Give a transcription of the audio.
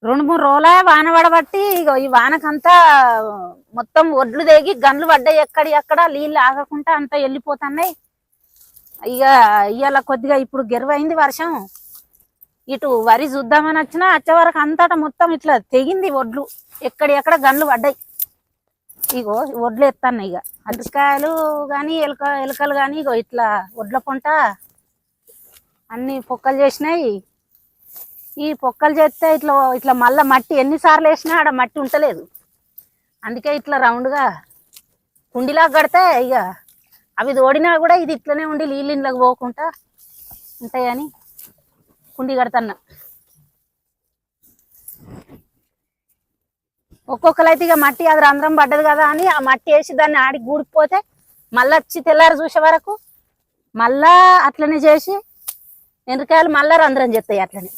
2-3 రోజుల వాన పడబట్టి ఇగో ఈ వానకంతా మొత్తం ఒడ్లు తెగి గన్లు పడ్డాయి. ఎక్కడ నీళ్ళు ఆగకుండా అంతా వెళ్ళిపోతున్నాయి. ఇక ఇవాళ కొద్దిగా ఇప్పుడు గెరువైంది వర్షం. ఇటు వరి చూద్దామని వచ్చినా వచ్చే వరకు అంతటా మొత్తం ఇట్లా తెగింది ఒడ్లు. ఎక్కడ గన్లు పడ్డాయి. ఇగో ఒడ్లు ఎత్తన్నాయి. ఇక అరటికాయలు కానీ ఎలుకలు కానీ ఇగో ఇట్లా ఒడ్ల పొంట అన్ని పొక్కలు చేసినాయి. ఈ పొక్కలు చేస్తే ఇట్లా మళ్ళా మట్టి ఎన్నిసార్లు వేసినా ఆడ మట్టి ఉంటలేదు. అందుకే ఇట్లా రౌండ్గా కుండీలా కడితే ఇక అవి ఓడినా కూడా ఇది ఇట్లనే ఉండి నీళ్ళు ఇంట్లోకి పోకుండా ఉంటాయని కుండీ కడతన్నా. ఒక్కొక్కరైతే ఇక మట్టి అది రంధ్రం పడ్డది కదా అని ఆ మట్టి వేసి దాన్ని ఆడికి గూడిపోతే మళ్ళీ వచ్చి తెల్లారి చూసే వరకు మళ్ళా అట్లనే చేసి ఎండ్రకాయలు మళ్ళా రంధ్రం చేస్తాయి అట్లనే.